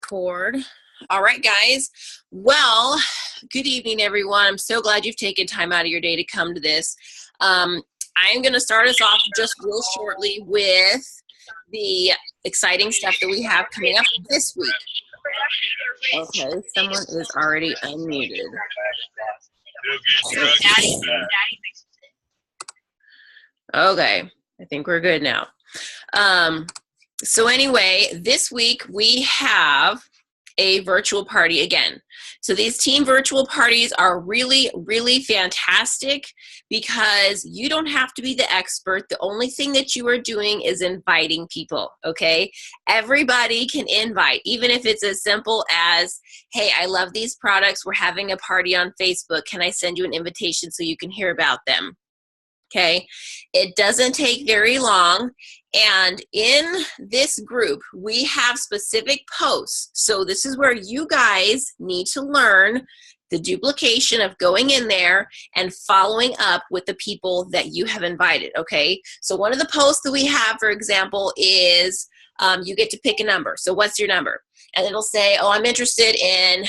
record. All right, guys. Well, good evening, everyone. I'm so glad you've taken time out of your day to come to this. I'm going to start us off just real shortly with the exciting stuff that we have coming up this week. Okay, someone is already unmuted. Okay, I think we're good now. So anyway, this week we have a virtual party again. So these team virtual parties are really, really fantastic because you don't have to be the expert. The only thing that you are doing is inviting people, okay? Everybody can invite, even if it's as simple as, hey, I love these products. We're having a party on Facebook. Can I send you an invitation so you can hear about them? Okay, it doesn't take very long, and in this group we have specific posts. So this is where you guys need to learn the duplication of going in there and following up with the people that you have invited. Okay, so one of the posts that we have, for example, is you get to pick a number. So what's your number? And it'll say, oh, I'm interested in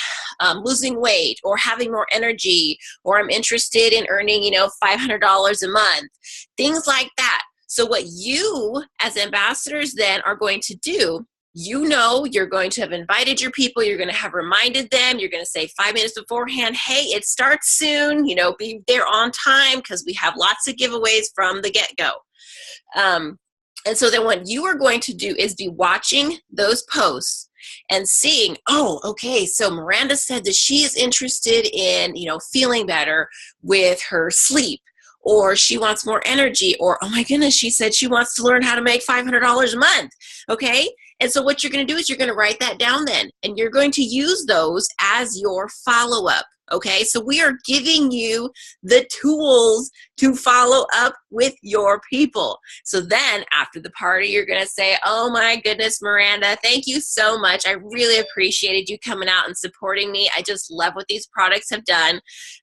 losing weight or having more energy, or I'm interested in earning, $500 a month, things like that. So what you as ambassadors then are going to do, you're going to have invited your people, you're going to have reminded them, you're going to say 5 minutes beforehand, hey, it starts soon, be there on time because we have lots of giveaways from the get-go. And so then what you are going to do is be watching those posts and seeing, oh, okay, so Miranda said that she is interested in, feeling better with her sleep, or she wants more energy, or, oh my goodness, she said she wants to learn how to make $500 a month, okay? And so what you're going to do is you're going to write that down then, and you're going to use those as your follow-up. Okay, so we are giving you the tools to follow up with your people. So then after the party, you're going to say, oh my goodness, Miranda, thank you so much. I really appreciated you coming out and supporting me. I just love what these products have done.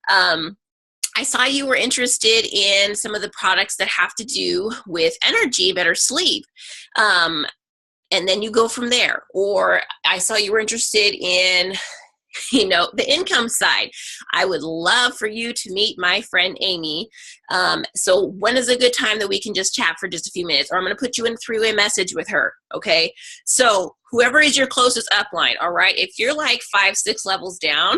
I saw you were interested in some of the products that have to do with energy, better sleep. And then you go from there. Or I saw you were interested in the income side. I would love for you to meet my friend Amy. So when is a good time that we can just chat for just a few minutes? Or I'm going to put you in a three-way message with her. Okay. So whoever is your closest upline, all right, if you're like 5-6 levels down,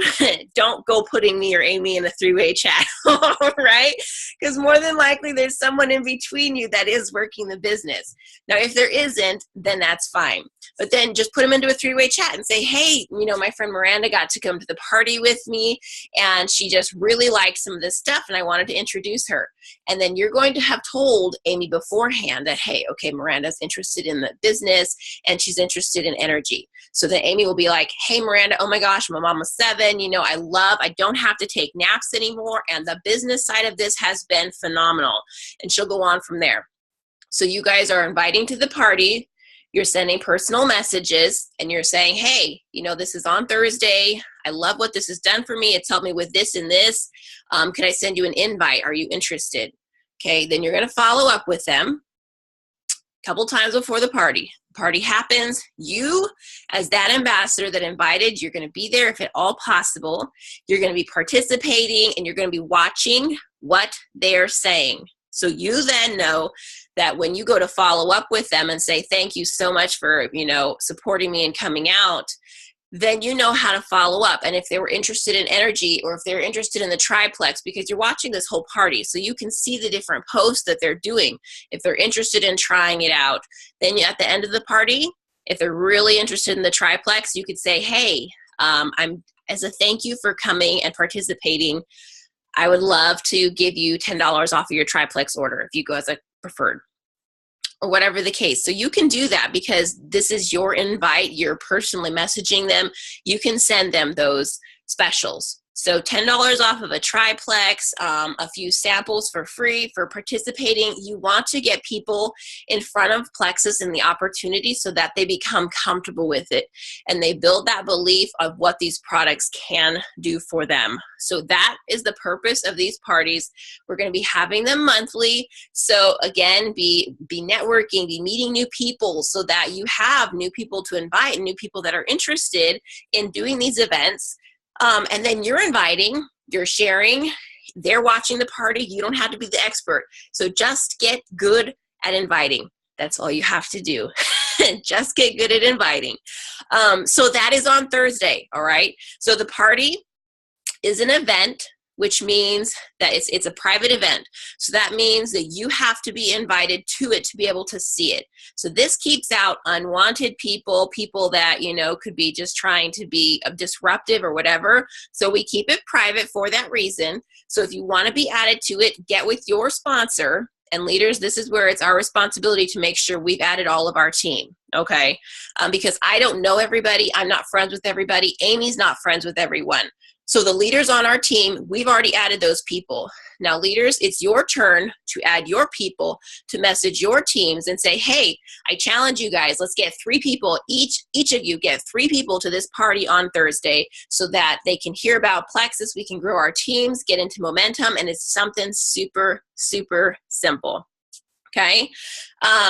don't go putting me or Amy in a three-way chat, all right? Because more than likely there's someone in between you that is working the business. Now, if there isn't, then that's fine. But then just put them into a three-way chat and say, hey, my friend Miranda got to come to the party with me, and she just really liked some of this stuff, and I wanted to introduce her. And then you're going to have told Amy beforehand that, hey, okay, Miranda's interested in the business, and she's interested in energy. So then Amy will be like, hey, Miranda, oh my gosh, my mom was 7. I don't have to take naps anymore, and the business side of this has been phenomenal. And she'll go on from there. So you guys are inviting to the party. You're sending personal messages, and you're saying, hey, this is on Thursday. I love what this has done for me. It's helped me with this and this. Can I send you an invite? Are you interested? Okay, then you're going to follow up with them a couple times before the party. Party happens. You, as that ambassador that invited, you're going to be there if at all possible. You're going to be participating, and you're going to be watching what they're saying. So you then know that when you go to follow up with them and say, thank you so much for, supporting me and coming out, then you know how to follow up. And if they were interested in energy, or if they're interested in the triplex, because you're watching this whole party, so you can see the different posts that they're doing. If they're interested in trying it out, then at the end of the party, if they're really interested in the triplex, you could say, hey, as a thank you for coming and participating, I would love to give you $10 off of your triplex order if you go as a preferred, or whatever the case. So you can do that because this is your invite. You're personally messaging them. You can send them those specials. So $10 off of a triplex, a few samples for free for participating. You want to get people in front of Plexus and the opportunity so that they become comfortable with it and they build that belief of what these products can do for them. So that is the purpose of these parties. We're going to be having them monthly. So again, be networking, be meeting new people so that you have new people to invite, new people that are interested in doing these events. And then you're inviting, you're sharing, they're watching the party. You don't have to be the expert. So just get good at inviting. That's all you have to do. Just get good at inviting. So that is on Thursday, all right? So the party is an event, which means that it's a private event. So that means that you have to be invited to it to be able to see it. So this keeps out unwanted people, people that, you know, could be just trying to be disruptive or whatever. So we keep it private for that reason. So if you want to be added to it, get with your sponsor. And leaders, this is where it's our responsibility to make sure we've added all of our team, okay? Because I don't know everybody. I'm not friends with everybody. Amy's not friends with everyone. So the leaders on our team, we've already added those people. Now, leaders, it's your turn to add your people, to message your teams and say, hey, I challenge you guys. Let's get 3 people. Each of you get 3 people to this party on Thursday so that they can hear about Plexus. We can grow our teams, get into momentum, and it's something super, super simple. Okay?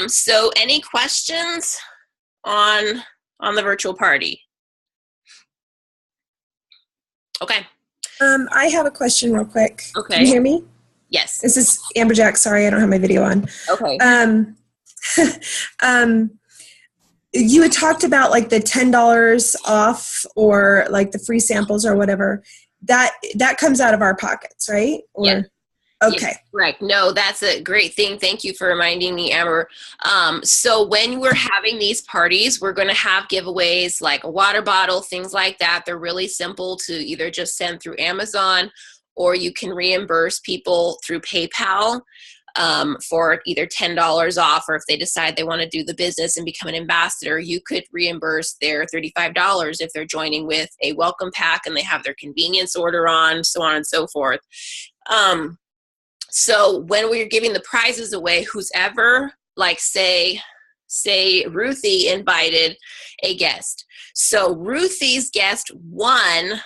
So any questions on the virtual party? Okay. I have a question real quick. Okay. Can you hear me? Yes. This is Amber Jack. Sorry, I don't have my video on. Okay. You had talked about like the $10 off or like the free samples or whatever. That comes out of our pockets, right? Or, yeah. Okay. Yes, correct. No, that's a great thing. Thank you for reminding me, Amber. So when we're having these parties, we're going to have giveaways like a water bottle, things like that. They're really simple to either just send through Amazon or you can reimburse people through PayPal for either $10 off, or if they decide they want to do the business and become an ambassador, you could reimburse their $35 if they're joining with a welcome pack and they have their convenience order on, so on and so forth. So when we're giving the prizes away, who's ever, like say Ruthie invited a guest. So Ruthie's guest won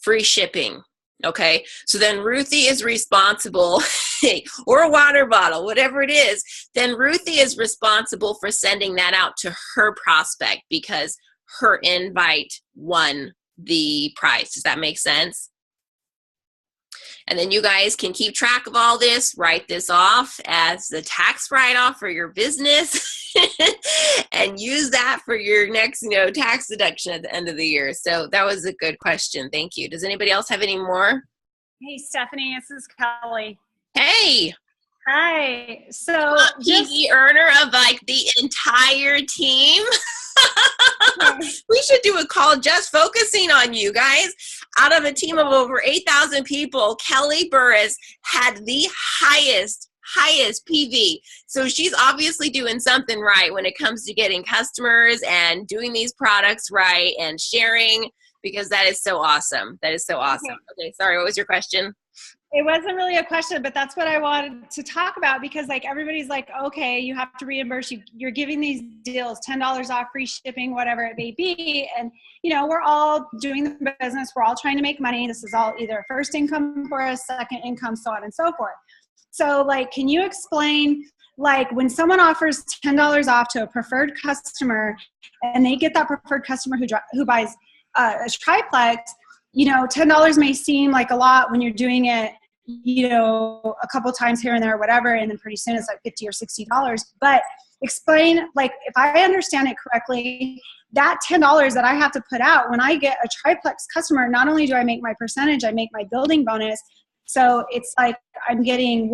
free shipping. Okay, so then Ruthie is responsible, or a water bottle, whatever it is, then Ruthie is responsible for sending that out to her prospect because her invite won the prize. Does that make sense? And then you guys can keep track of all this, write this off as the tax write-off for your business and use that for your next, tax deduction at the end of the year. So that was a good question. Thank you. Does anybody else have any more? Hey, Stephanie, this is Kelly. Hey. Hi. So PV earner of like the entire team. We should do a call just focusing on you guys. Out of a team of over 8,000 people, Kelly Burris had the highest PV. So she's obviously doing something right when it comes to getting customers and doing these products right and sharing, because that is so awesome. That is so awesome. Okay, sorry, what was your question? It wasn't really a question, but that's what I wanted to talk about, because like everybody's like, okay, you have to reimburse, you're giving these deals, $10 off, free shipping, whatever it may be. And, we're all doing the business. We're all trying to make money. This is all either first income for us, second income, so on and so forth. So like, can you explain, like when someone offers $10 off to a preferred customer and they get that preferred customer who buys a triplex, $10 may seem like a lot when you're doing it, a couple times here and there, or whatever, and then pretty soon it's like $50 or $60. But explain, like, if I understand it correctly, that $10 that I have to put out when I get a triplex customer, not only do I make my percentage, I make my building bonus. So it's like I'm getting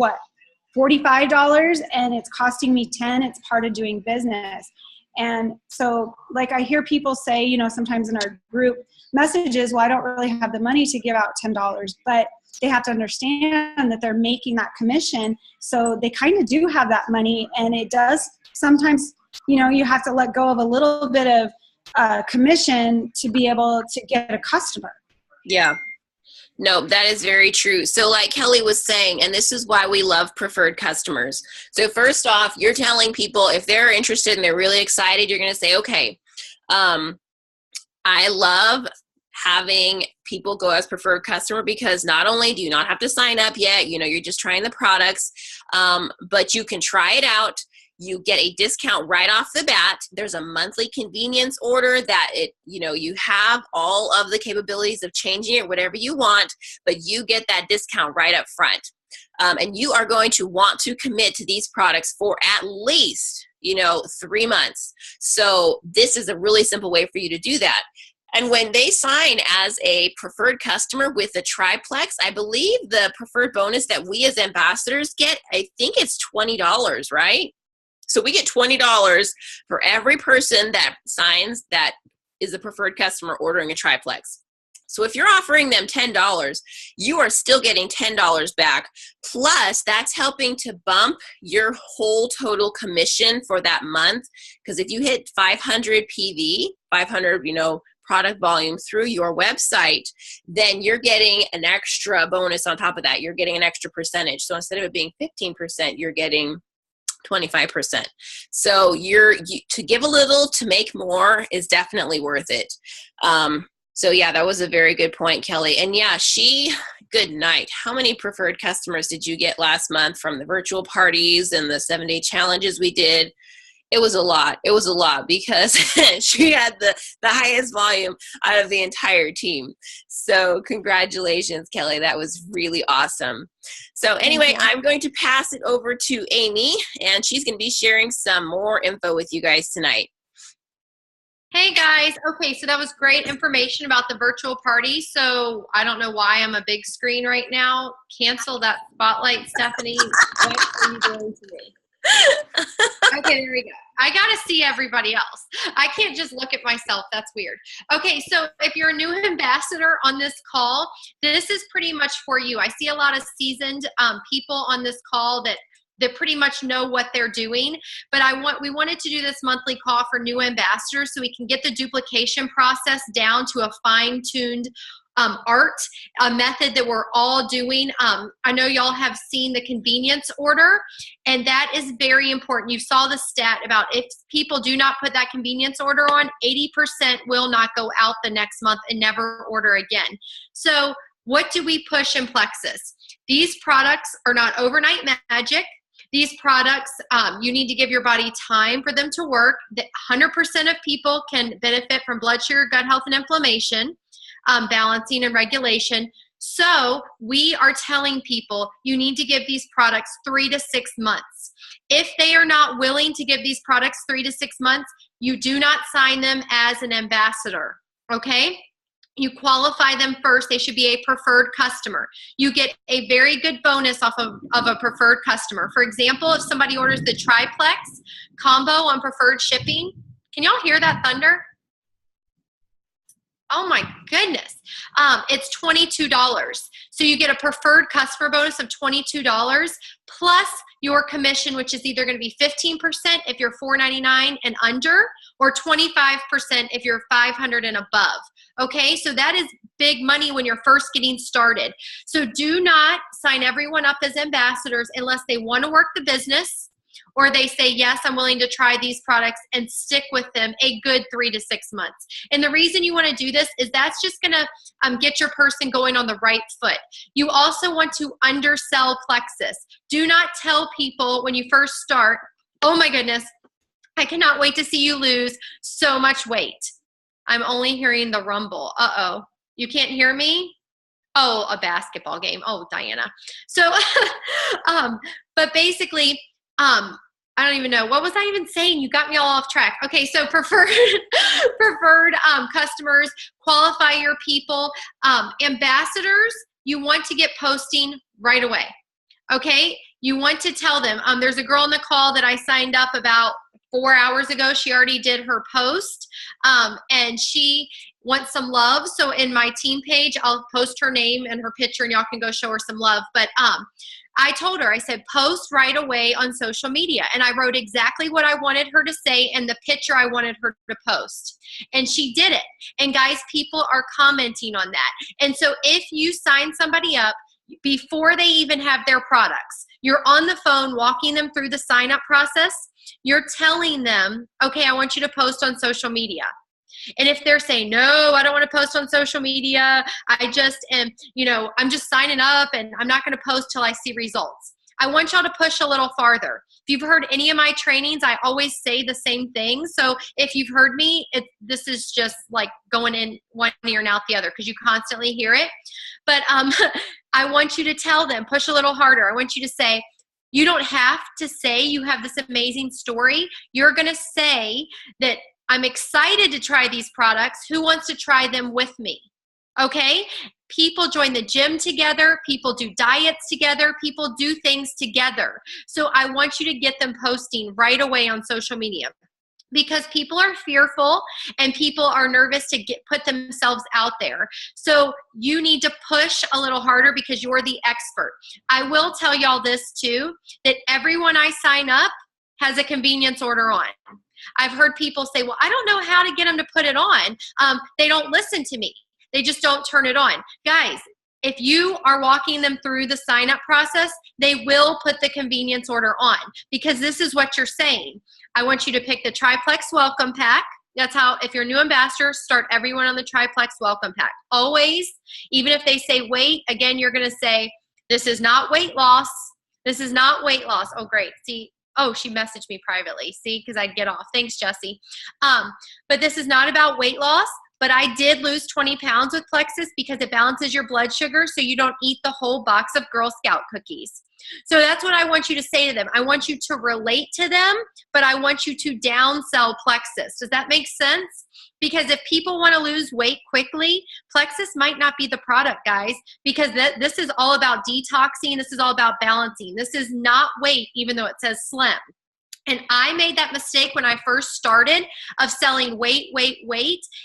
$45, and it's costing me $10. It's part of doing business. And so, like, I hear people say, sometimes in our group messages, well, I don't really have the money to give out $10, but they have to understand that they're making that commission. So they kind of do have that money, and it does sometimes, you have to let go of a little bit of commission to be able to get a customer. Yeah. No, that is very true. So like Kelly was saying, and this is why we love preferred customers. So first off, you're telling people if they're interested and they're really excited, you're going to say, okay, I love having people go as preferred customer because not only do you not have to sign up yet, you're just trying the products, but you can try it out. You get a discount right off the bat. There's a monthly convenience order that you have all of the capabilities of changing it, whatever you want, but you get that discount right up front. And you are going to want to commit to these products for at least, 3 months. So this is a really simple way for you to do that. And when they sign as a preferred customer with the triplex, I believe the preferred bonus that we as ambassadors get, I think it's $20, right? So we get $20 for every person that signs that is a preferred customer ordering a triplex. So if you're offering them $10, you are still getting $10 back. Plus, that's helping to bump your whole total commission for that month. Because if you hit 500 PV, 500, product volume through your website, then you're getting an extra bonus on top of that. You're getting an extra percentage. So instead of it being 15%, you're getting 25%. So to give a little to make more is definitely worth it. So yeah, that was a very good point, Kelly. And yeah, good night. How many preferred customers did you get last month from the virtual parties and the 7-day challenges we did? It was a lot. It was a lot because she had the highest volume out of the entire team. So congratulations, Kelly. That was really awesome. So anyway, I'm going to pass it over to Amy, and she's going to be sharing some more info with you guys tonight. Hey guys. Okay, so that was great information about the virtual party. So I don't know why I'm a big screen right now. Cancel that spotlight, Stephanie. What are you doing to me? Okay, there we go. I got to see everybody else. I can't just look at myself. That's weird. Okay, so if you're a new ambassador on this call, this is pretty much for you. I see a lot of seasoned people on this call that pretty much know what they're doing. But we wanted to do this monthly call for new ambassadors so we can get the duplication process down to a fine-tuned art, a method that we're all doing. I know y'all have seen the convenience order, and that is very important. You saw the stat about if people do not put that convenience order on, 80% will not go out the next month and never order again. So what do we push in Plexus? These products are not overnight magic. These products, you need to give your body time for them to work. 100% of people can benefit from blood sugar, gut health, and inflammation. Balancing and regulation. So we are telling people you need to give these products 3 to 6 months. If they are not willing to give these products 3 to 6 months, you do not sign them as an ambassador, okay? You qualify them first. They should be a preferred customer. You get a very good bonus off of a preferred customer. For example, if somebody orders the triplex combo on preferred shipping, can y'all hear that thunder? Oh my goodness. It's $22. So you get a preferred customer bonus of $22 plus your commission, which is either going to be 15% if you're $4.99 and under, or 25% if you're $500 and above. Okay, so that is big money when you're first getting started. So do not sign everyone up as ambassadors unless they want to work the business, or they say, yes, I'm willing to try these products and stick with them a good 3 to 6 months. And the reason you want to do this is that's just going to get your person going on the right foot. You also want to undersell Plexus. Do not tell people when you first start, oh my goodness, I cannot wait to see you lose so much weight. I'm only hearing the rumble. Uh-oh. You can't hear me? Oh, a basketball game. Oh, Diana. So, but basically, I don't even know. What was I even saying? You got me all off track. Okay, so preferred customers, qualify your people. Ambassadors, you want to get posting right away. Okay, you want to tell them. There's a girl on the call that I signed up about 4 hours ago. She already did her post, and she wants some love. So in my team page, I'll post her name and her picture, and y'all can go show her some love. But I told her, I said, post right away on social media. And I wrote exactly what I wanted her to say and the picture I wanted her to post. And she did it. And guys, people are commenting on that. And so if you sign somebody up before they even have their products, you're on the phone walking them through the sign up process, you're telling them, okay, I want you to post on social media. And if they're saying, no, I don't want to post on social media, I just am, I'm just signing up and I'm not going to post till I see results. I want y'all to push a little farther. If you've heard any of my trainings, I always say the same thing. So if you've heard me, this is just like going in one ear and out the other because you constantly hear it. But I want you to tell them, push a little harder. I want you to say, you don't have to say you have this amazing story. You're going to say that I'm excited to try these products. Who wants to try them with me? Okay? People join the gym together. People do diets together. People do things together. So I want you to get them posting right away on social media because people are fearful and people are nervous to put themselves out there. So you need to push a little harder because you're the expert. I will tell y'all this too, that everyone I sign up has a convenience order on. I've heard people say, well, I don't know how to get them to put it on. They don't listen to me. They just don't turn it on. Guys, if you are walking them through the sign-up process, they will put the convenience order on because this is what you're saying. I want you to pick the Triplex Welcome Pack. That's how, if you're a new ambassador, start everyone on the Triplex Welcome Pack. Always, even if they say weight, again, you're going to say, this is not weight loss. This is not weight loss. Oh, great. See, oh, she messaged me privately. See, because I'd get off. Thanks, Jessie. But this is not about weight loss. But I did lose 20 pounds with Plexus because it balances your blood sugar so you don't eat the whole box of Girl Scout cookies. So that's what I want you to say to them. I want you to relate to them, but I want you to downsell Plexus. Does that make sense? Because if people want to lose weight quickly, Plexus might not be the product, guys, because this is all about detoxing. This is all about balancing. This is not weight, even though it says slim. And I made that mistake when I first started of selling weight,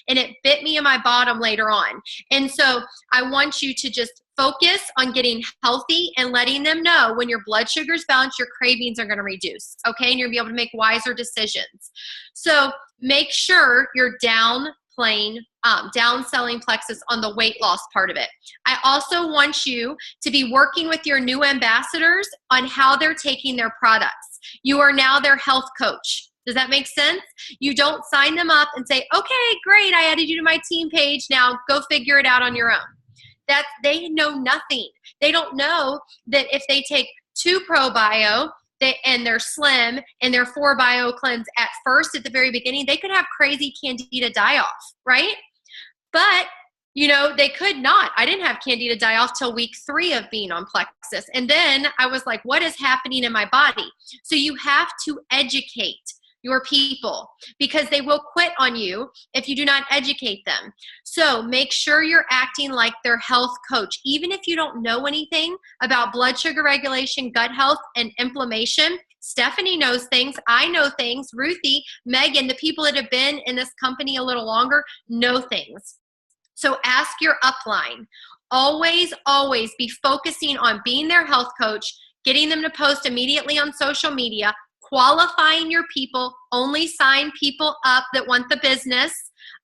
and it bit me in my bottom later on. And so I want you to just focus on getting healthy and letting them know when your blood sugar's balanced, your cravings are going to reduce, okay? And you're going to be able to make wiser decisions. So make sure you're downselling Plexus on the weight loss part of it. I also want you to be working with your new ambassadors on how they're taking their products. You are now their health coach. Does that make sense? You don't sign them up and say, okay, great, I added you to my team page. Now go figure it out on your own. They know nothing. They don't know that if they take 2 ProBio and they're slim and they're 4 Bio Cleanse at first, at the very beginning, they could have crazy candida die-off, right? But they could not. I didn't have candida die off till week 3 of being on Plexus. And then I was like, what is happening in my body? So you have to educate your people because they will quit on you if you do not educate them. So make sure you're acting like their health coach. Even if you don't know anything about blood sugar regulation, gut health, and inflammation, Stephanie knows things. I know things. Ruthie, Megan, the people that have been in this company a little longer know things. So ask your upline. Always, always be focusing on being their health coach, getting them to post immediately on social media, qualifying your people, only sign people up that want the business,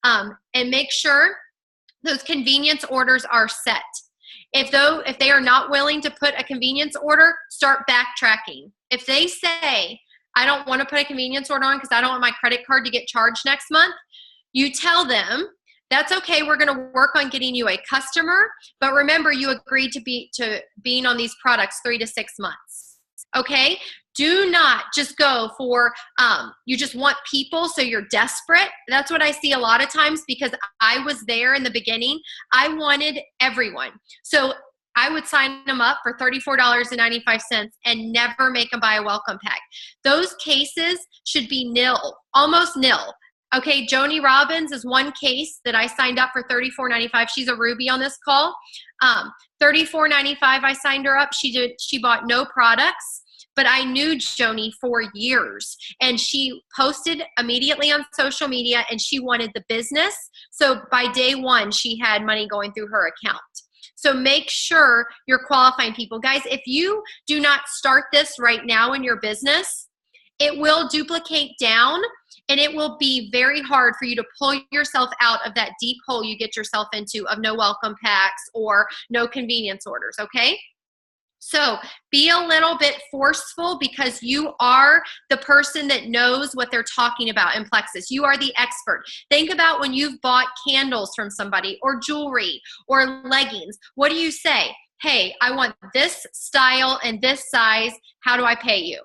and make sure those convenience orders are set. If they are not willing to put a convenience order, start backtracking. If they say, I don't want to put a convenience order on because I don't want my credit card to get charged next month, you tell them, that's okay. We're going to work on getting you a customer. But remember, you agreed to being on these products 3 to 6 months. Okay? Do not just go for, you just want people, so you're desperate. That's what I see a lot of times because I was there in the beginning. I wanted everyone. So I would sign them up for $34.95 and never make them buy a welcome pack. Those cases should be nil, almost nil. Okay, Joni Robbins is one case that I signed up for $34.95. She's a Ruby on this call. $34.95, I signed her up. She bought no products, but I knew Joni for years. And she posted immediately on social media, and she wanted the business. So by day 1, she had money going through her account. So make sure you're qualifying people. Guys, if you do not start this right now in your business, it will duplicate down and it will be very hard for you to pull yourself out of that deep hole you get yourself into of no welcome packs or no convenience orders, okay? So be a little bit forceful because you are the person that knows what they're talking about in Plexus. You are the expert. Think about when you've bought candles from somebody or jewelry or leggings. What do you say? Hey, I want this style and this size. How do I pay you?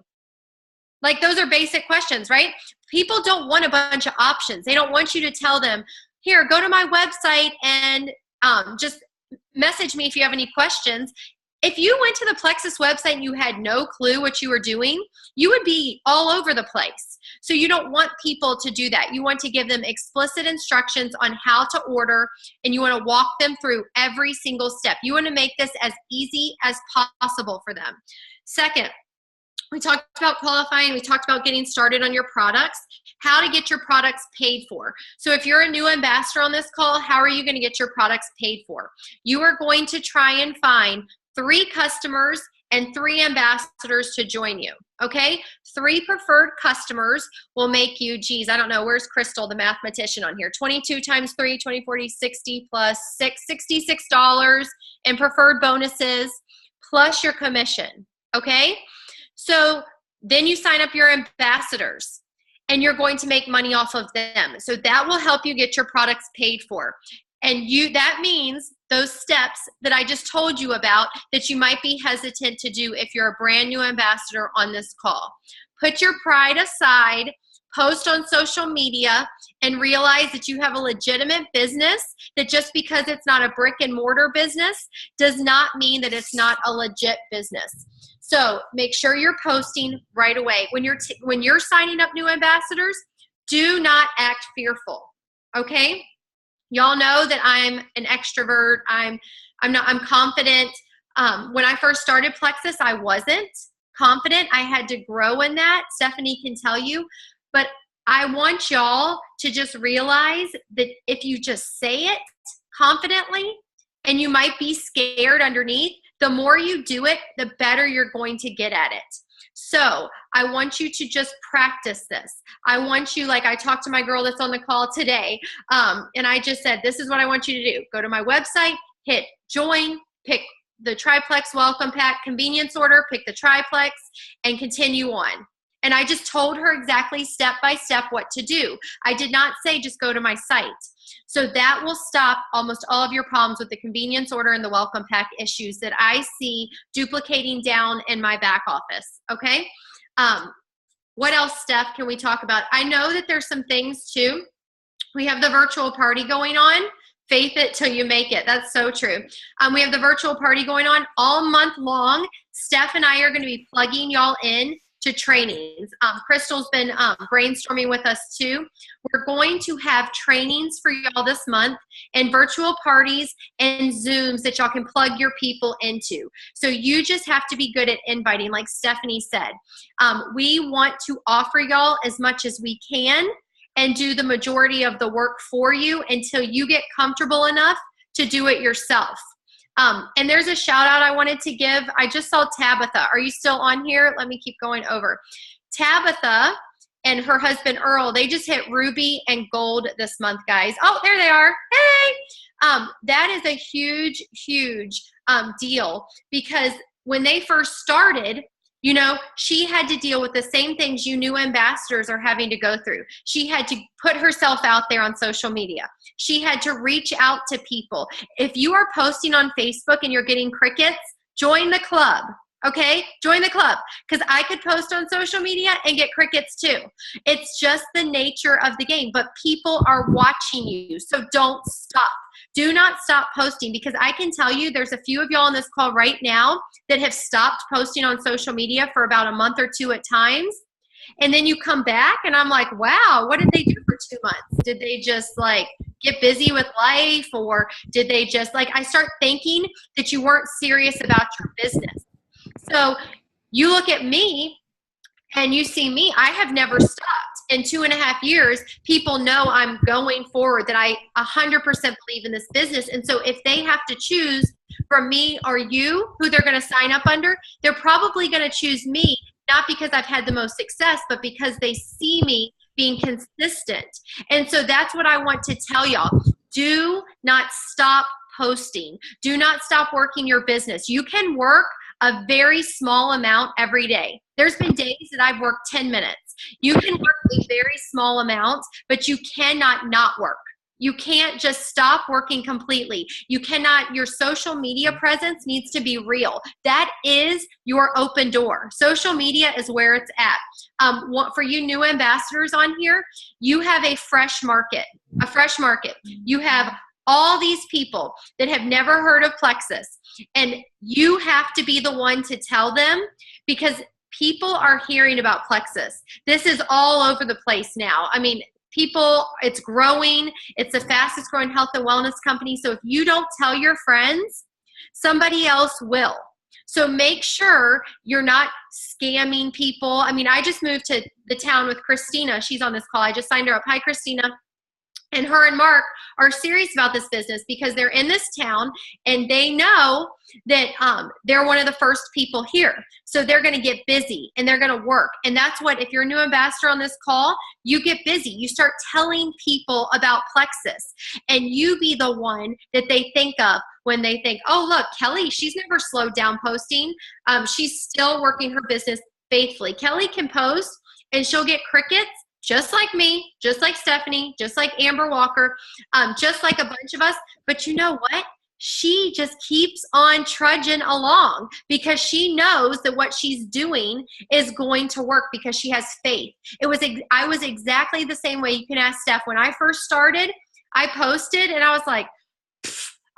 Like, those are basic questions, right? People don't want a bunch of options. They don't want you to tell them, here, go to my website and just message me if you have any questions. If you went to the Plexus website and you had no clue what you were doing, you would be all over the place. So you don't want people to do that. You want to give them explicit instructions on how to order, and you want to walk them through every single step. You want to make this as easy as possible for them. Second, we talked about qualifying. We talked about getting started on your products, how to get your products paid for. So if you're a new ambassador on this call, how are you going to get your products paid for? You are going to try and find 3 customers and 3 ambassadors to join you, okay? 3 preferred customers will make you, geez, I don't know, where's Crystal, the mathematician on here? 22 times 3, 20, 40, 60 plus 6, $66 in preferred bonuses plus your commission, okay? So then you sign up your ambassadors and you're going to make money off of them. So that will help you get your products paid for. And that means those steps that I just told you about that you might be hesitant to do if you're a brand new ambassador on this call. Put your pride aside, post on social media, and realize that you have a legitimate business, that just because it's not a brick and mortar business does not mean that it's not a legit business. So make sure you're posting right away. When you're signing up new ambassadors, do not act fearful, okay? Y'all know that I'm an extrovert. I'm confident. When I first started Plexus, I wasn't confident. I had to grow in that. Stephanie can tell you. But I want y'all to just realize that if you just say it confidently, and you might be scared underneath, the more you do it, the better you're going to get at it. So I want you to just practice this. I want you, like I talked to my girl that's on the call today, and I just said, this is what I want you to do. Go to my website, hit join, pick the triplex welcome pack convenience order, pick the triplex, and continue on. And I just told her exactly step by step what to do. I did not say just go to my site. So that will stop almost all of your problems with the convenience order and the welcome pack issues that I see duplicating down in my back office, okay? What else, Steph, can we talk about? I know that there's some things too. We have the virtual party going on. Faith it till you make it. That's so true. We have the virtual party going on all month long. Steph and I are going to be plugging y'all in to trainings. Crystal's been brainstorming with us too. We're going to have trainings for y'all this month and virtual parties and Zooms that y'all can plug your people into. So you just have to be good at inviting, like Stephanie said. We want to offer y'all as much as we can and do the majority of the work for you until you get comfortable enough to do it yourself. And there's a shout out I wanted to give. I just saw Tabitha. Are you still on here? Let me keep going over. Tabitha and her husband Earl, they just hit ruby and gold this month, guys. Oh, there they are. Hey! That is a huge, huge deal because when they first started, you know, she had to deal with the same things you new ambassadors are having to go through. She had to put herself out there on social media. She had to reach out to people. If you are posting on Facebook and you're getting crickets, join the club, okay? Join the club because I could post on social media and get crickets too. It's just the nature of the game, but people are watching you, so don't stop. Do not stop posting because I can tell you there's a few of y'all on this call right now that have stopped posting on social media for about a month or 2 at times. And then you come back and I'm like, wow, what did they do for 2 months? Did they just like get busy with life or did they just like, I start thinking that you weren't serious about your business. So you look at me and you see me, I have never stopped. in 2.5 years, people know I'm going forward, that I 100% believe in this business. And so if they have to choose from me or you who they're going to sign up under, they're probably going to choose me, not because I've had the most success, but because they see me being consistent. And so that's what I want to tell y'all. Do not stop posting. Do not stop working your business. You can work a very small amount every day. There's been days that I've worked 10 minutes. You can work a very small amount, but you cannot not work. You can't just stop working completely. You cannot, your social media presence needs to be real. That is your open door. Social media is where it's at. For you new ambassadors on here, you have a fresh market, You have all these people that have never heard of Plexus, and you have to be the one to tell them, because people are hearing about Plexus. This is all over the place now. I mean, people, it's growing. It's the fastest growing health and wellness company. So if you don't tell your friends, somebody else will. So make sure you're not scamming people. I mean, I just moved to the town with Christina. She's on this call. I just signed her up. Hi, Christina. And her and Mark are serious about this business because they're in this town and they know that they're one of the first people here. So they're going to get busy and they're going to work. And that's what, if you're a new ambassador on this call, you get busy. You start telling people about Plexus, and you be the one that they think of when they think, oh, look, Kelly, she's never slowed down posting. She's still working her business faithfully. Kelly can post and she'll get crickets, just like me, just like Stephanie, just like Amber Walker, just like a bunch of us. But you know what? She just keeps on trudging along because she knows that what she's doing is going to work because she has faith. I was exactly the same way. You can ask Steph. When I first started, I posted and I was like,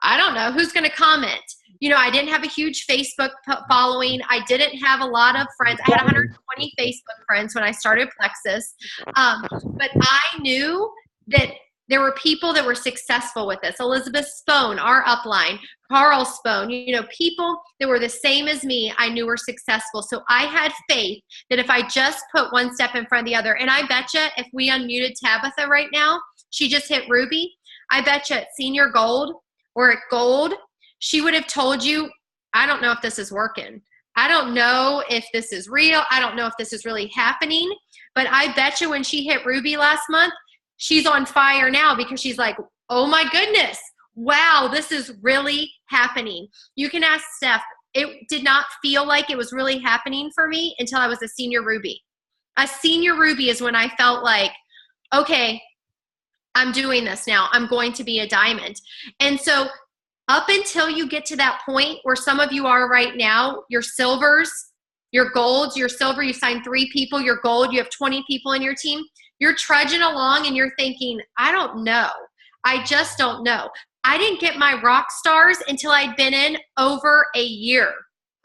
I don't know who's going to comment. You know, I didn't have a huge Facebook following. I didn't have a lot of friends. I had 120 Facebook friends when I started Plexus. But I knew that there were people that were successful with this. Elizabeth Spone, our upline, Carl Spone, you know, people that were the same as me, I knew were successful. So I had faith that if I just put one step in front of the other, and I betcha if we unmuted Tabitha right now, she just hit Ruby. I betcha at Senior Gold or at Gold, she would have told you, I don't know if this is working. I don't know if this is real. I don't know if this is really happening. But I bet you when she hit Ruby last month, she's on fire now because she's like, oh my goodness, wow, this is really happening. You can ask Steph. It did not feel like it was really happening for me until I was a Senior Ruby. A Senior Ruby is when I felt like, okay, I'm doing this now. I'm going to be a diamond. And so up until you get to that point where some of you are right now, your silvers, your golds, your silver, you signed 3 people, your gold, you have 20 people in your team, you're trudging along and you're thinking, I don't know. I just don't know. I didn't get my rock stars until I'd been in over a year.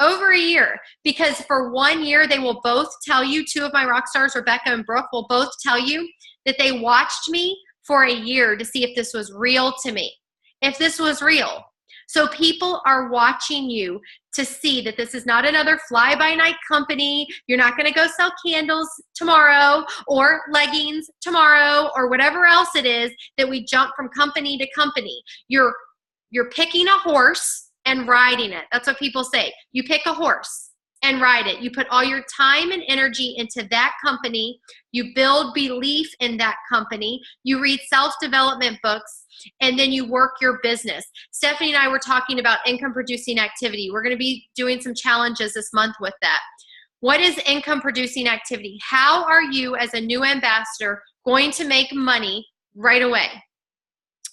Over a year. Because for 1 year, they will both tell you, 2 of my rock stars, Rebecca and Brooke, will both tell you that they watched me for a year to see if this was real to me. If this was real. So people are watching you to see that this is not another fly-by-night company. You're not going to go sell candles tomorrow or leggings tomorrow or whatever else it is that we jump from company to company. You're picking a horse and riding it. That's what people say. You pick a horse and ride it. You put all your time and energy into that company. You build belief in that company. You read self-development books. And then you work your business. Stephanie and I were talking about income producing activity. We're going to be doing some challenges this month with that. What is income producing activity? How are you as a new ambassador going to make money right away?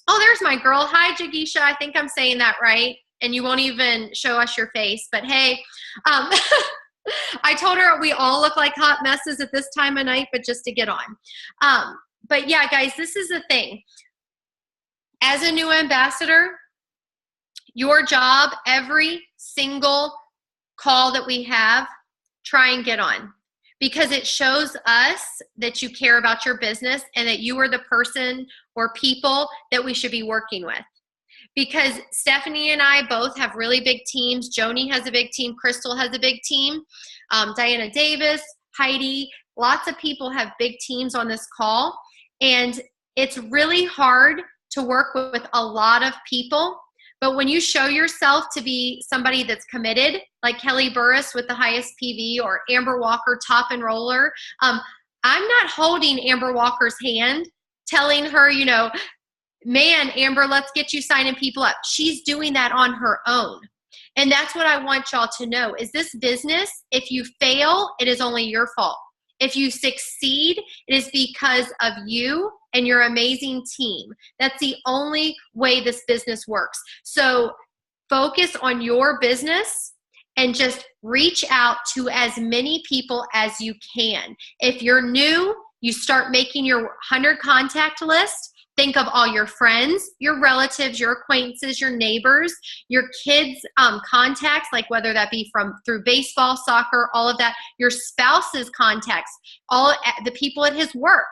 Oh, there's my girl. Hi, Jagisha. I think I'm saying that right. And you won't even show us your face. But hey, I told her we all look like hot messes at this time of night, but just to get on. But yeah, guys, this is the thing. As a new ambassador, your job, every single call that we have, try and get on. Because it shows us that you care about your business and that you are the person or people that we should be working with. Because Stephanie and I both have really big teams. Joni has a big team. Crystal has a big team. Diana Davis, Heidi, lots of people have big teams on this call, and it's really hard to work with a lot of people. But when you show yourself to be somebody that's committed, like Kelly Burris with the highest PV, or Amber Walker, top enroller, I'm not holding Amber Walker's hand telling her, you know, man, Amber, let's get you signing people up. She's doing that on her own. And that's what I want y'all to know is this business, if you fail, it is only your fault. If you succeed, it is because of you and your amazing team. That's the only way this business works. So focus on your business and just reach out to as many people as you can. If you're new, you start making your 100 contact list. Think of all your friends, your relatives, your acquaintances, your neighbors, your kids' contacts, like whether that be through baseball, soccer, all of that, your spouse's contacts, all the people at his work.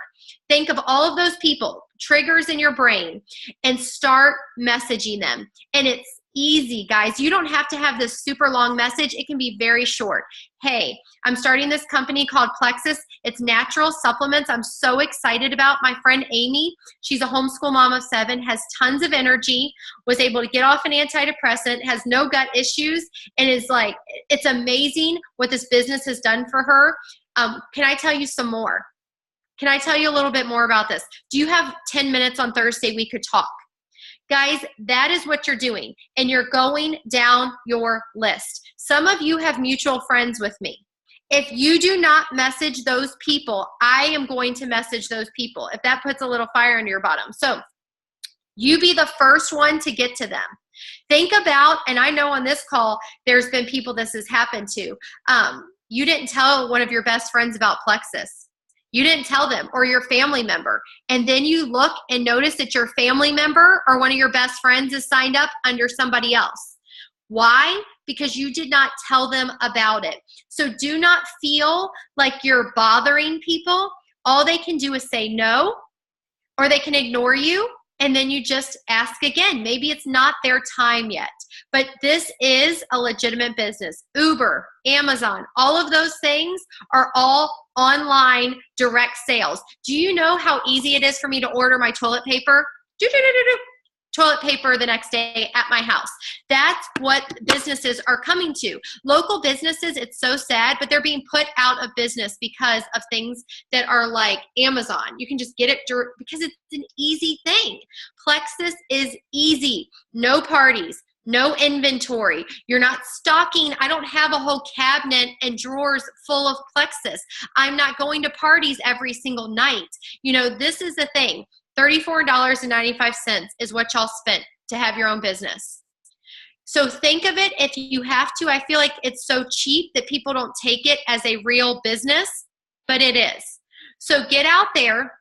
Think of all of those people, triggers in your brain, and start messaging them. And it's easy, guys. You don't have to have this super long message. It can be very short. Hey, I'm starting this company called Plexus. It's natural supplements I'm so excited about. My friend Amy, she's a homeschool mom of 7, has tons of energy, was able to get off an antidepressant, has no gut issues, and is like, it's amazing what this business has done for her. Can I tell you some more? Can I tell you a little bit more about this? Do you have 10 minutes on Thursday we could talk? Guys, that is what you're doing, and you're going down your list. Some of you have mutual friends with me. If you do not message those people, I am going to message those people, if that puts a little fire in your bottom. So you be the first one to get to them. Think about, and I know on this call, there's been people this has happened to. You didn't tell one of your best friends about Plexus. You didn't tell them, or your family member. And then you look and notice that your family member or one of your best friends is signed up under somebody else. Why? Because you did not tell them about it. So do not feel like you're bothering people. All they can do is say no, or they can ignore you. And then you just ask again. Maybe it's not their time yet. But this is a legitimate business. Uber, Amazon, all of those things are all online direct sales. Do you know how easy it is for me to order my toilet paper? Toilet paper the next day at my house. That's what businesses are coming to. Local businesses, it's so sad, but they're being put out of business because of things that are like Amazon. You can just get it because it's an easy thing. Plexus is easy. No parties. No inventory. You're not stocking. I don't have a whole cabinet and drawers full of Plexus. I'm not going to parties every single night. You know, this is the thing. $34.95 is what y'all spent to have your own business. So think of it if you have to. I feel like it's so cheap that people don't take it as a real business, but it is. So get out there.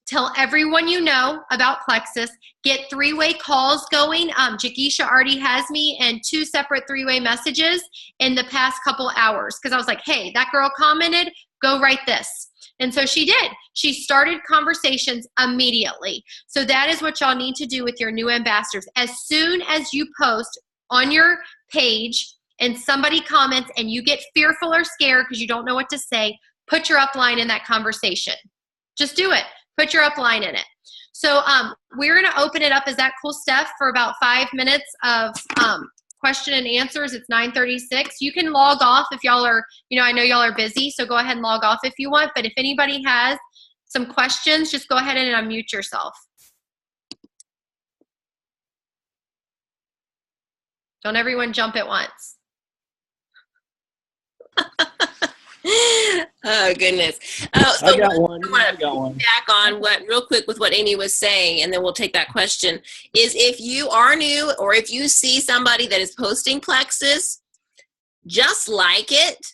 Tell everyone you know about Plexus. Get 3-way calls going. Jagisha already has me in 2 separate 3-way messages in the past couple hours because I was like, hey, that girl commented, go write this. And so she did. She started conversations immediately. So that is what y'all need to do with your new ambassadors. As soon as you post on your page and somebody comments and you get fearful or scared because you don't know what to say, put your upline in that conversation. Just do it. Put your upline in it. So we're going to open it up. Is that cool, Steph? For about 5 minutes of question and answers. It's 9:36. You can log off if y'all are, I know y'all are busy, so go ahead and log off if you want. But if anybody has some questions, just go ahead and unmute yourself. Don't everyone jump at once. Oh, goodness. So I got one. Back on real quick with what Amy was saying, and then we'll take that question, is if you are new or if you see somebody that is posting Plexus, just like it,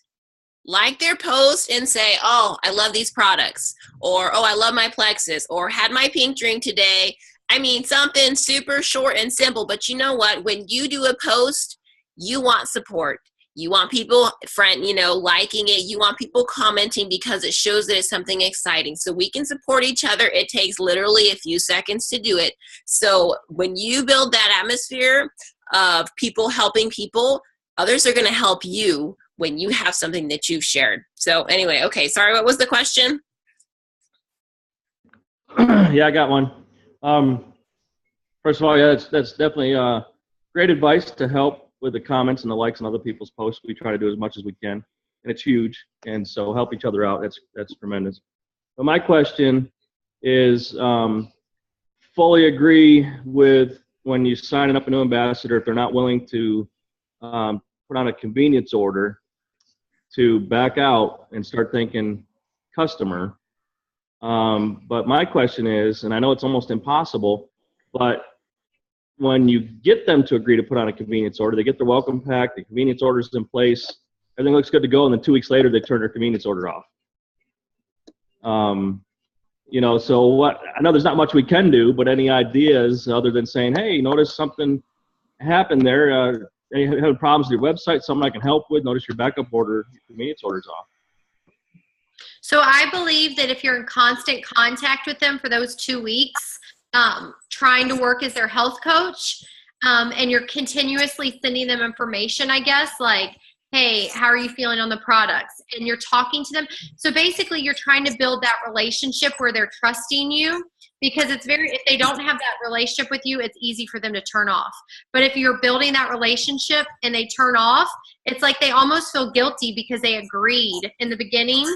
like their post and say, oh, I love these products, or, oh, I love my Plexus, or had my pink drink today. I mean, something super short and simple, but you know what? When you do a post, you want support. You want people, liking it. You want people commenting because it shows that it's something exciting. So we can support each other. It takes literally a few seconds to do it. So when you build that atmosphere of people helping people, others are going to help you when you have something that you've shared. So anyway, okay, sorry, what was the question? Yeah, I got one. First of all, yeah, that's definitely great advice to help with the comments and the likes on other people's posts. We try to do as much as we can, and it's huge. And so help each other out. That's tremendous. But my question is, fully agree with when you sign up a new ambassador, if they're not willing to put on a convenience order, to back out and start thinking customer. But my question is, and I know it's almost impossible, but when you get them to agree to put on a convenience order, they get their welcome pack, the convenience order is in place, everything looks good to go, and then 2 weeks later, they turn their convenience order off. You know, so what? I know there's not much we can do, but any ideas other than saying, hey, notice something happened there, you have problems with your website, something I can help with, notice your backup order, your convenience order's off. So I believe that if you're in constant contact with them for those 2 weeks, trying to work as their health coach, and you're continuously sending them information, I guess, like, hey, how are you feeling on the products? And you're talking to them. So basically you're trying to build that relationship where they're trusting you, because it's if they don't have that relationship with you, it's easy for them to turn off. But if you're building that relationship and they turn off, it's like they almost feel guilty because they agreed in the beginning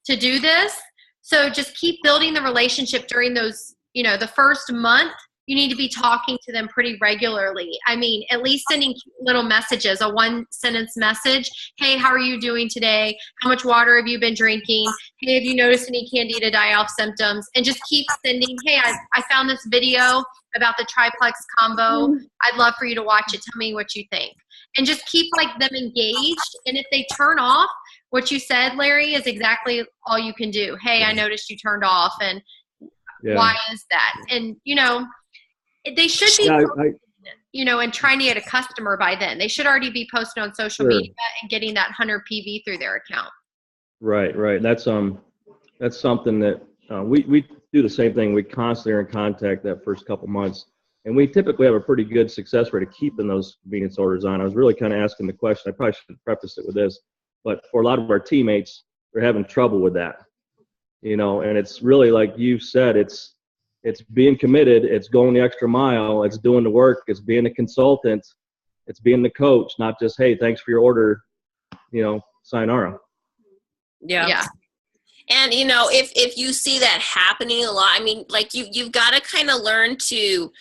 to do this. So just keep building the relationship during those, you know, the first month. You need to be talking to them pretty regularly. I mean, at least sending little messages, a 1-sentence message. Hey, how are you doing today? How much water have you been drinking? Hey, have you noticed any candida die-off symptoms? And just keep sending, hey, I found this video about the triplex combo. I'd love for you to watch it. Tell me what you think. And just keep like them engaged. And if they turn off, what you said, Larry, is exactly all you can do. Hey, I noticed you turned off, and why is that? And, you know, they should be, you know, and trying to get a customer by then. They should already be posted on social media and getting that 100 PV through their account. Right. That's something that we do the same thing. We constantly are in contact that first couple months, and we typically have a pretty good success rate of keeping those convenience orders on. I was really kind of asking the question. I probably should preface it with this, but for a lot of our teammates, they're having trouble with that, you know, and it's really like you said, it's being committed, it's going the extra mile, it's doing the work, it's being a consultant, it's being the coach, not just, hey, thanks for your order, you know, sayonara. Yeah. And, you know, if you see that happening a lot, I mean, like you've got to kind of learn to,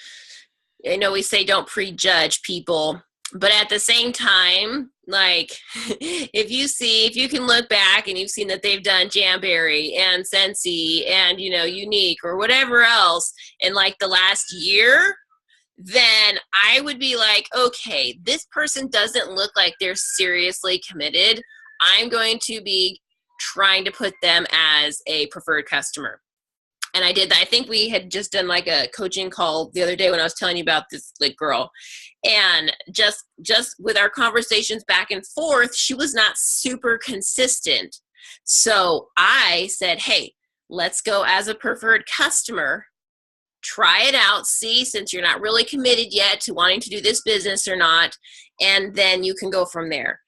I know we say don't prejudge people, but at the same time, like if you can look back and you've seen that they've done Jamberry and Scentsy and, you know, Unique or whatever else in like the last year, then I would be like, okay, this person doesn't look like they're seriously committed. I'm going to be trying to put them as a preferred customer. And I did that. I think we had just done like a coaching call the other day when I was telling you about this like girl. And just with our conversations back and forth, she was not super consistent. So I said, hey, let's go as a preferred customer, try it out, see, since you're not really committed yet to wanting to do this business or not, and then you can go from there.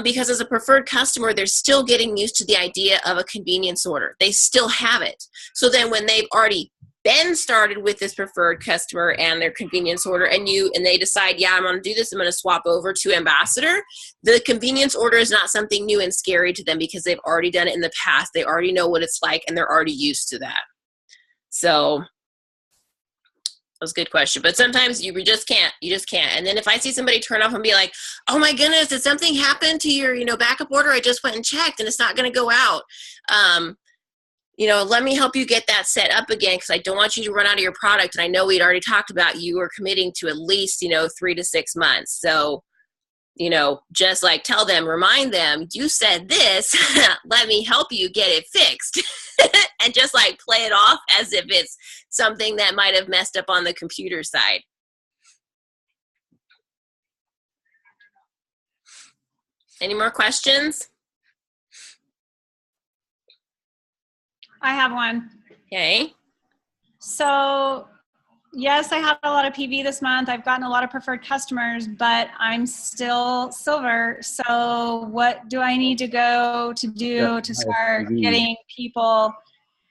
Because as a preferred customer, they're still getting used to the idea of a convenience order. They still have it. So then when they've already been started with this preferred customer and their convenience order, and they decide, yeah, I'm going to do this, I'm going to swap over to Ambassador, the convenience order is not something new and scary to them because they've already done it in the past. They already know what it's like, and they're already used to that. So that was a good question. But sometimes you just can't. And then if I see somebody turn off and be like, oh my goodness, did something happen to your, you know, backup order? I just went and checked and it's not going to go out. You know, let me help you get that set up again, because I don't want you to run out of your product. And I know we'd already talked about you were committing to at least, you know, 3 to 6 months. So, you know, just like tell them, remind them, you said this, let me help you get it fixed. And just like play it off as if it's something that might have messed up on the computer side. Any more questions? I have one. Okay. So yes, I had a lot of PV this month. I've gotten a lot of preferred customers, but I'm still silver. So what do I need to go to do to start getting people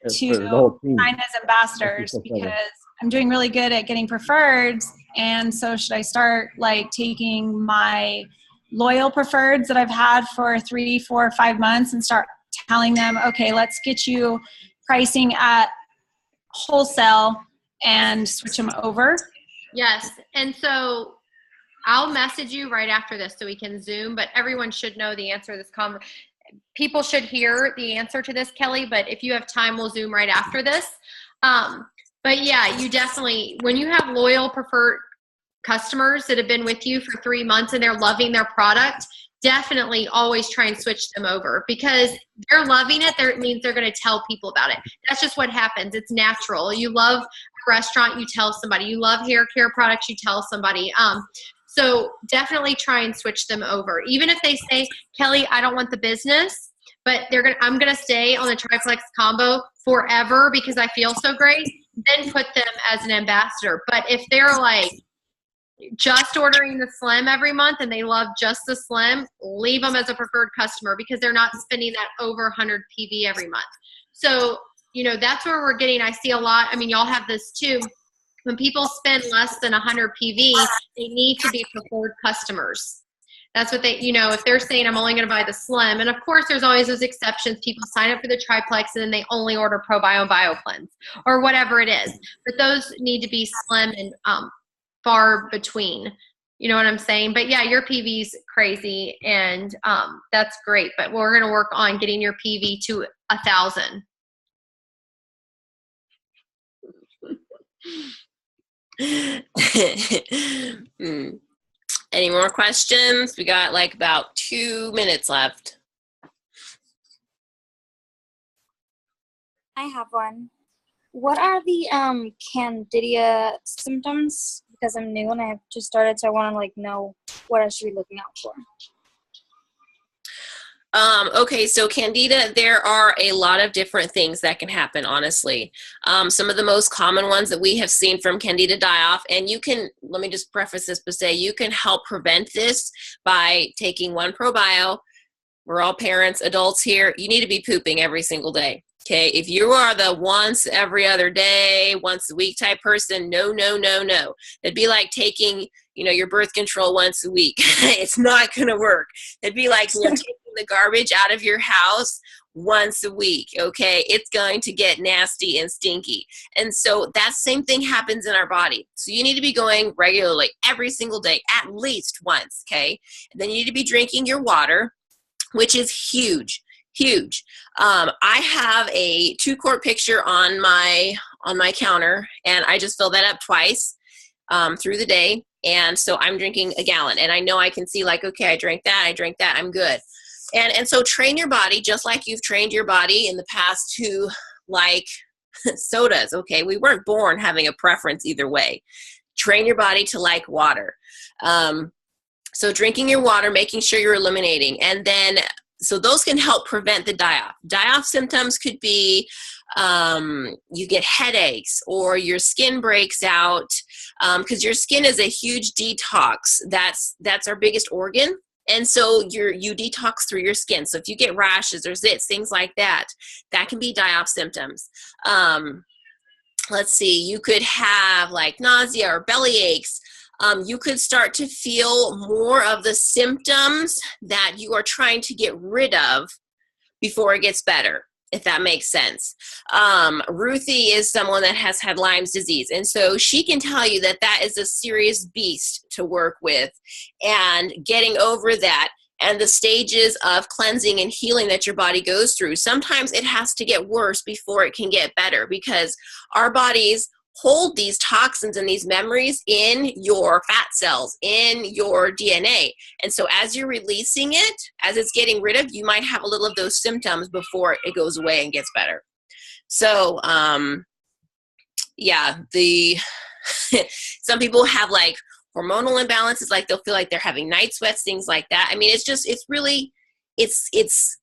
to sign as ambassadors? Because I'm doing really good at getting preferreds. And so should I start like taking my loyal preferreds that I've had for 3, 4, 5 months and start telling them, okay, let's get you pricing at wholesale and switch them over? Yes. And so I'll message you right after this so we can Zoom, but everyone should know the answer to this conversation. People should hear the answer to this, Kelly, but if you have time, we'll Zoom right after this. But yeah, you definitely, when you have loyal preferred customers that have been with you for 3 months and they're loving their product, definitely always try and switch them over, because they're loving it. It means they're going to tell people about it. That's just what happens. It's natural. You love a restaurant, you tell somebody. You love hair care products, you tell somebody. So definitely try and switch them over. Even if they say, Kelly, I don't want the business, but I'm going to stay on the triplex combo forever because I feel so great, then put them as an ambassador. But if they're like just ordering the slim every month and they love just the slim, leave them as a preferred customer because they're not spending that over 100 PV every month. So, that's where we're getting, I see a lot. I mean, y'all have this too. When people spend less than 100 PV, they need to be preferred customers. That's what they, if they're saying I'm only going to buy the slim, and of course there's always those exceptions. People sign up for the triplex and then they only order ProBio and BioCleanse or whatever it is. But those need to be slim and far between. You know what I'm saying? But yeah, your PV's crazy and that's great. But we're going to work on getting your PV to 1,000. Any more questions? We got like about 2 minutes left. I have one. What are the candida symptoms? Because I'm new and I have just started, so I want to know what I should be looking out for. Okay, so candida, there are a lot of different things that can happen, honestly. Some of the most common ones that we have seen from candida die-off, and you can, let me just preface this by saying, you can help prevent this by taking one ProBio. We're all parents, adults here. You need to be pooping every single day. Okay, if you are the once every other day, once a week type person, no. It'd be like taking, your birth control once a week. It's not going to work. It'd be like taking the garbage out of your house once a week. Okay, it's going to get nasty and stinky. And so that same thing happens in our body. So you need to be going regularly every single day, at least once. Okay, and then you need to be drinking your water, which is huge. I have a 2-quart pitcher on my counter, and I just fill that up twice through the day. And so I'm drinking a gallon, and I know I can see okay, I drank that, I'm good. And so train your body just like you've trained your body in the past to like sodas. Okay, we weren't born having a preference either way. Train your body to like water. So drinking your water, making sure you're eliminating, and then so those can help prevent the die-off. Die-off symptoms could be you get headaches or your skin breaks out because your skin is a huge detox. That's our biggest organ. And so you detox through your skin. So if you get rashes or zits, things like that, that can be die-off symptoms. Let's see, you could have like nausea or belly aches. You could start to feel more of the symptoms that you are trying to get rid of before it gets better, if that makes sense. Ruthie is someone that has had Lyme's disease, and so she can tell you that that is a serious beast to work with, and getting over that and the stages of cleansing and healing that your body goes through. Sometimes it has to get worse before it can get better because our bodies hold these toxins and these memories in your fat cells, in your DNA. And so as you're releasing it, as it's getting rid of, you might have a little of those symptoms before it goes away and gets better. So, yeah, some people have like hormonal imbalances, like they'll feel like they're having night sweats, things like that. I mean, it's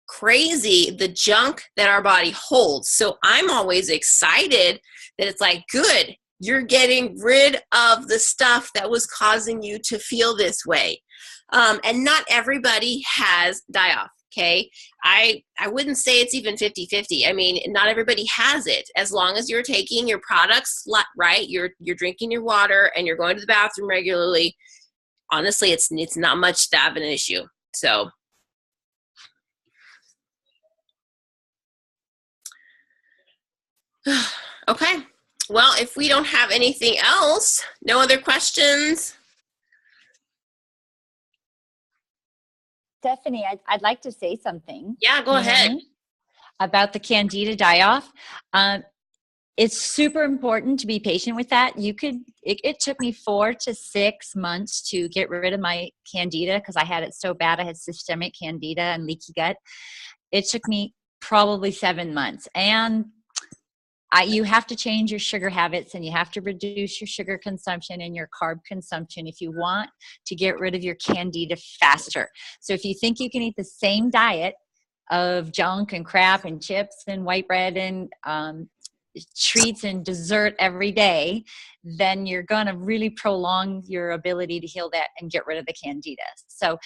crazy the junk that our body holds. So I'm always excited that it's like, good, You're getting rid of the stuff that was causing you to feel this way. And not everybody has die-off. Okay, I wouldn't say it's even 50-50. I mean, not everybody has it. As long as you're taking your products right, you're drinking your water, and you're going to the bathroom regularly. Honestly, it's not much that of an issue. So, okay. Well, if we don't have anything else, no other questions. Stephanie, I'd like to say something. Yeah, go ahead. About the Candida die-off. It's super important to be patient with that. It took me 4 to 6 months to get rid of my Candida because I had it so bad. I had systemic Candida and leaky gut. It took me probably 7 months. And you have to change your sugar habits, and you have to reduce your sugar consumption and your carb consumption if you want to get rid of your Candida faster. So if you think you can eat the same diet of junk and crap and chips and white bread and treats and dessert every day, then you're going to really prolong your ability to heal that and get rid of the Candida. So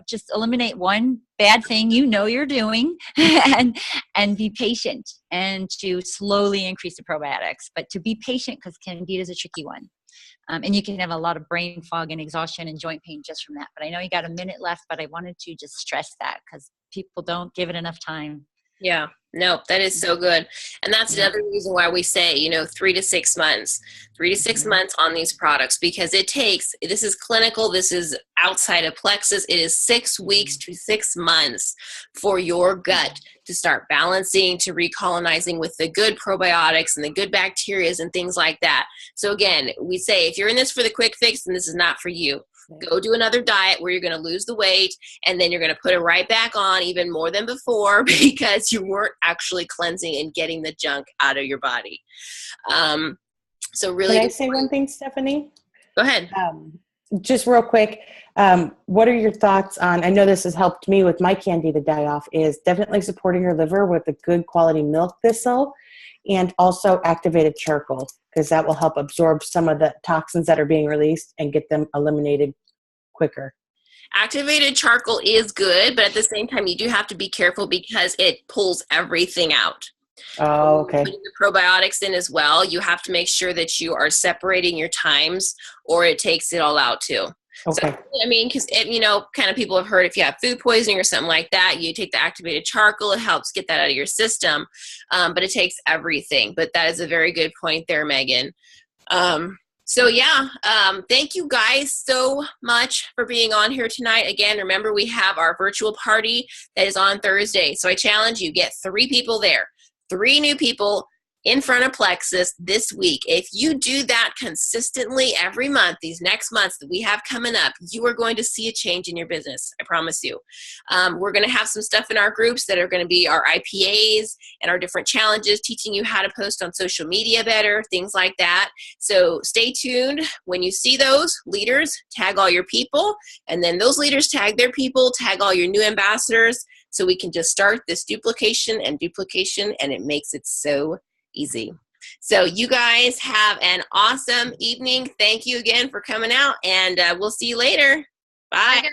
just eliminate one bad thing you're doing and be patient, and to slowly increase the probiotics, but to be patient because Candida is a tricky one. And you can have a lot of brain fog and exhaustion and joint pain just from that. But I know you got a minute left, but I wanted to just stress that because people don't give it enough time. Yeah, no, that is so good. And that's another reason why we say, 3 to 6 months, 3 to 6 months on these products, because this is clinical, this is outside of Plexus. It is 6 weeks to 6 months for your gut to start balancing, to recolonizing with the good probiotics and the good bacteria and things like that. So again, we say, if you're in this for the quick fix, then this is not for you. Go do another diet where you're going to lose the weight, and then you're going to put it right back on even more than before because you weren't actually cleansing and getting the junk out of your body. So really— Can I say one thing, Stephanie? Go ahead. Just real quick, what are your thoughts on, I know this has helped me with my Candida die-off, is definitely supporting your liver with a good quality milk thistle and also activated charcoal, because that will help absorb some of the toxins that are being released and get them eliminated quicker. Activated charcoal is good, but at the same time, you do have to be careful because it pulls everything out. Oh, okay. Putting the probiotics in as well, you have to make sure that you are separating your times, or it takes it all out too. Okay. So, because kind of people have heard if you have food poisoning or something like that, you take the activated charcoal, it helps get that out of your system, but it takes everything. But that is a very good point there, Megan. Thank you guys so much for being on here tonight. Again, remember, we have our virtual party that is on Thursday. So I challenge you, get 3 people there, 3 new people in front of Plexus this week. If you do that consistently every month, these next months that we have coming up, you are going to see a change in your business. I promise you. We're going to have some stuff in our groups that are going to be our IPAs and our different challenges, teaching you how to post on social media better, things like that. So stay tuned. When you see those leaders, tag all your people, and then those leaders tag their people, tag all your new ambassadors, so we can just start this duplication, and it makes it so easy. So you guys have an awesome evening. Thank you again for coming out, and we'll see you later. Bye. Bye, guys.